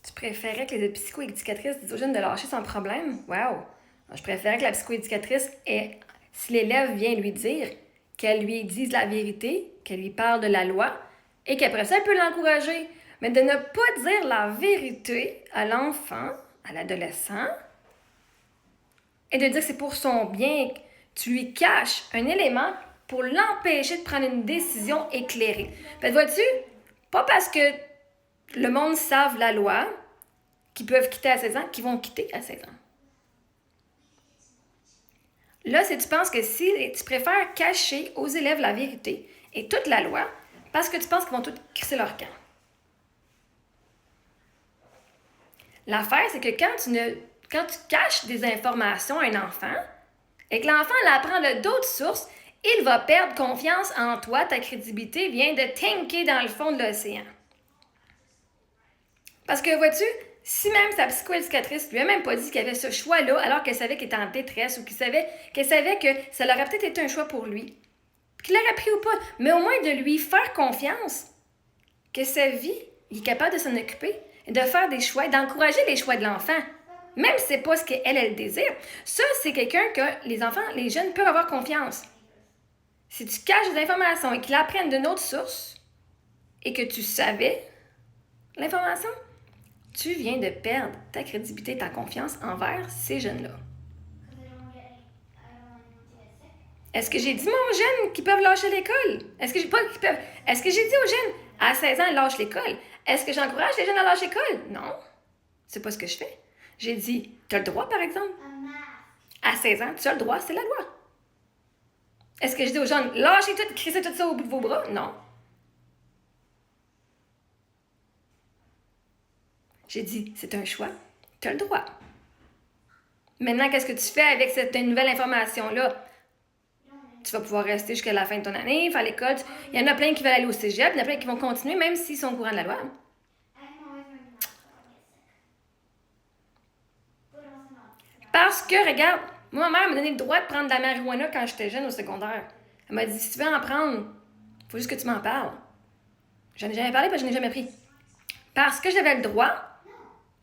Tu préférais que les psychoéducatrices disent aux jeunes de lâcher son problème? Wow! Je préférais que la psychoéducatrice, si l'élève vient lui dire, qu'elle lui dise la vérité, qu'elle lui parle de la loi, et qu'après ça, elle peut l'encourager. Mais de ne pas dire la vérité à l'enfant, à l'adolescent, et de dire que c'est pour son bien, tu lui caches un élément pour l'empêcher de prendre une décision éclairée. Fait que vois-tu, pas parce que le monde savent la loi, qu'ils peuvent quitter à 16 ans, qu'ils vont quitter à 16 ans. Là, si tu penses que si tu préfères cacher aux élèves la vérité et toute la loi, parce que tu penses qu'ils vont tous crisser leur camp. L'affaire, c'est que quand tu caches des informations à un enfant et que l'enfant l'apprend de d'autres sources, il va perdre confiance en toi, ta crédibilité vient de tanker dans le fond de l'océan. Parce que, vois-tu, si même sa psychoéducatrice lui a même pas dit qu'il avait ce choix-là, alors qu'elle savait qu'il était en détresse ou qu'elle savait que ça aurait peut-être été un choix pour lui, qu'il l'aurait pris ou pas, mais au moins de lui faire confiance que sa vie, il est capable de s'en occuper et de faire des choix, d'encourager les choix de l'enfant. Même si c'est pas ce qu'elle, elle désire. Ça, c'est quelqu'un que les enfants, les jeunes peuvent avoir confiance. Si tu caches des informations et qu'ils apprennent d'une autre source et que tu savais l'information, tu viens de perdre ta crédibilité et ta confiance envers ces jeunes-là. Est-ce que j'ai dit aux jeunes qu'ils peuvent lâcher l'école? Est-ce que j'ai pas qu'ils peuvent. Est-ce que j'ai dit aux jeunes à 16 ans, lâche l'école? Est-ce que j'encourage les jeunes à lâcher l'école? Non. C'est pas ce que je fais. J'ai dit, tu as le droit, par exemple. À 16 ans, tu as le droit, c'est la loi. Est-ce que je dis aux jeunes, lâchez tout, crissez tout ça au bout de vos bras? Non. J'ai dit, c'est un choix, tu as le droit. Maintenant, qu'est-ce que tu fais avec cette nouvelle information-là? Tu vas pouvoir rester jusqu'à la fin de ton année, faire l'école. Il y en a plein qui veulent aller au cégep, il y en a plein qui vont continuer, même s'ils sont au courant de la loi. Parce que, regarde, moi, ma mère m'a donné le droit de prendre de la marijuana quand j'étais jeune au secondaire. Elle m'a dit, si tu veux en prendre, il faut juste que tu m'en parles. J'en ai jamais parlé parce que je n'ai jamais pris. Parce que j'avais le droit,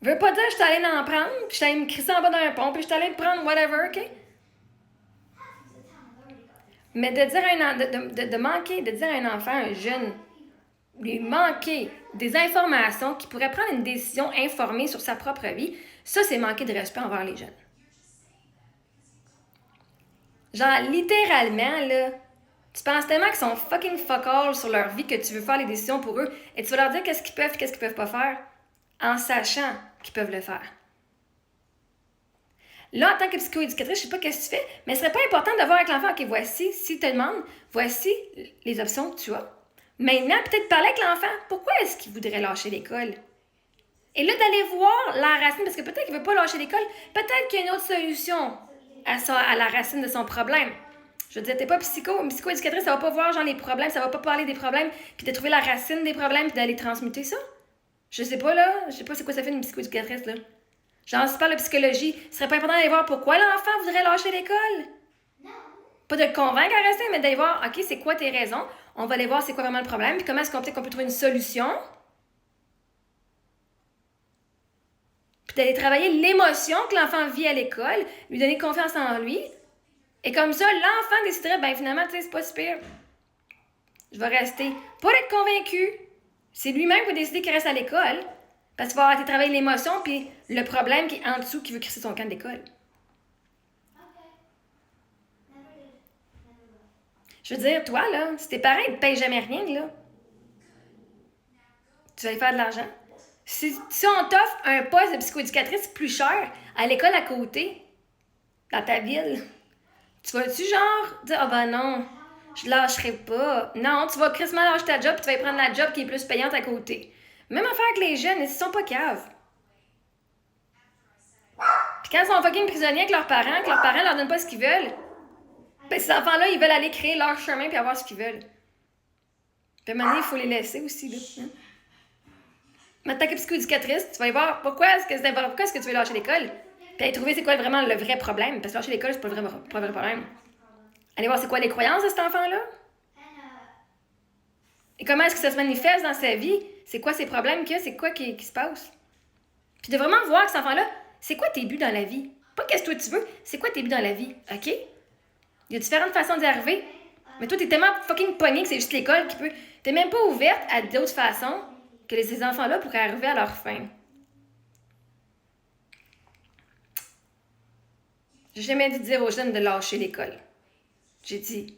veut pas dire que j'étais allée en prendre, puis j'étais allée me crisser en bas d'un pont, puis j'étais allée prendre whatever, OK? Mais de dire de dire à un enfant, un jeune, lui manquer des informations qui pourraient prendre une décision informée sur sa propre vie, ça, c'est manquer de respect envers les jeunes. Genre, littéralement, là, tu penses tellement qu'ils sont fucking fuck all sur leur vie que tu veux faire les décisions pour eux et tu vas leur dire qu'est-ce qu'ils peuvent et qu'est-ce qu'ils peuvent pas faire en sachant qu'ils peuvent le faire. Là, en tant que psychoéducatrice, je sais pas qu'est-ce que tu fais, mais ce serait pas important de voir avec l'enfant, OK, voici, s'il te demande, voici les options que tu as. Maintenant, peut-être parler avec l'enfant. Pourquoi est-ce qu'il voudrait lâcher l'école? Et là, d'aller voir la racine, parce que peut-être qu'il veut pas lâcher l'école, peut-être qu'il y a une autre solution à la racine de son problème. Je veux dire, t'es pas psychoéducatrice, ça va pas voir genre les problèmes, ça va pas parler des problèmes, puis de trouver la racine des problèmes, puis d'aller transmuter ça. Je sais pas, là, je sais pas c'est quoi ça fait une psychoéducatrice, là. Genre, si tu parles de psychologie, ce serait pas important d'aller voir pourquoi l'enfant voudrait lâcher l'école. Pas de le convaincre à rester, mais d'aller voir, OK, c'est quoi tes raisons? On va aller voir c'est quoi vraiment le problème, puis comment est-ce qu'on peut trouver une solution. Puis d'aller travailler l'émotion que l'enfant vit à l'école, lui donner confiance en lui. Et comme ça, l'enfant déciderait, ben finalement, tu sais, c'est pas si pire. Je vais rester. Pas être convaincu. C'est lui-même qui va décider qu'il reste à l'école. Parce qu'il va avoir été travailler l'émotion, puis le problème qui est en dessous, qui veut crisser son camp d'école. Je veux dire, toi, là, si tes parents ne te payent jamais rien, là, tu vas y faire de l'argent. Si on t'offre un poste de psychoéducatrice plus cher à l'école à côté, dans ta ville, tu vas-tu genre dire, ah ben non, je lâcherai pas. Non, tu vas crissement lâcher ta job, puis tu vas y prendre la job qui est plus payante à côté. Même affaire avec les jeunes, ils sont pas caves. Puis quand ils sont fucking prisonniers avec leurs parents, que leurs parents leur donnent pas ce qu'ils veulent, ben ces enfants-là, ils veulent aller créer leur chemin puis avoir ce qu'ils veulent. Puis à un moment donné, il faut les laisser aussi, là. Hein? Mais en tant que psychoéducatrice, tu vas y voir pourquoi est-ce que tu veux lâcher l'école. Puis aller trouver c'est quoi vraiment le vrai problème. Parce que lâcher l'école, c'est pas le vrai problème. Allez voir c'est quoi les croyances de cet enfant-là. Et comment est-ce que ça se manifeste dans sa vie? C'est quoi ses problèmes qu'il y a? C'est quoi qui se passe? Puis de vraiment voir que cet enfant-là, c'est quoi tes buts dans la vie? Pas qu'est-ce que toi tu veux, c'est quoi tes buts dans la vie, OK? Il y a différentes façons d'y arriver. Mais toi, t'es tellement fucking pogné que c'est juste l'école qui peut... T'es même pas ouverte à d'autres façons que ces enfants-là pourraient arriver à leur fin. J'ai jamais dit dire aux jeunes de lâcher l'école. J'ai dit,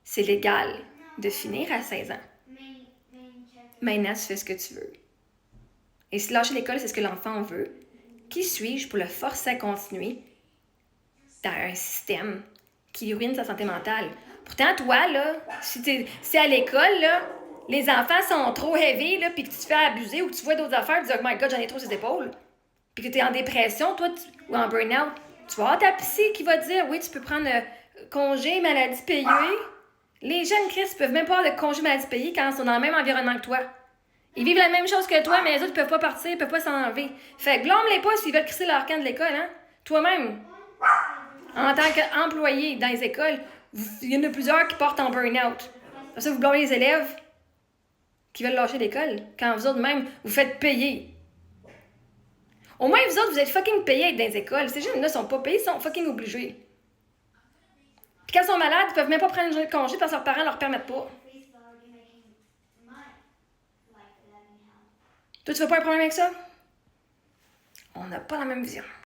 c'est légal de finir à 16 ans. Maintenant, tu fais ce que tu veux. Et si lâcher l'école, c'est ce que l'enfant veut, qui suis-je pour le forcer à continuer dans un système qui ruine sa santé mentale? Pourtant, toi, là, si à l'école, là, les enfants sont trop heavy, là, puis que tu te fais abuser ou que tu vois d'autres affaires, tu dis « Oh my God, j'en ai trop sur les épaules », puis que tu es en dépression, toi, ou en burn-out, tu vas avoir ta psy qui va te dire « Oui, tu peux prendre congé, maladie payée ». Les jeunes Christ peuvent même pas avoir de congé maladie payée quand ils sont dans le même environnement que toi. Ils vivent la même chose que toi, mais les autres, ils peuvent pas partir, ils peuvent pas s'en enlever. Fait que blâme-les pas s'ils veulent crisser leur camp de l'école, hein. Toi-même, en tant qu'employé dans les écoles, il y en a plusieurs qui portent en burn-out. Comme ça, vous blâmez les élèves qui veulent lâcher l'école, quand vous autres même, vous faites payer. Au moins, vous autres, vous êtes fucking payés à être dans les écoles. Ces jeunes-là sont pas payés, ils sont fucking obligés. Puis quand ils sont malades, ils peuvent même pas prendre une journée de congé parce que leurs parents leur permettent pas. Toi, tu veux pas un problème avec ça? On n'a pas la même vision.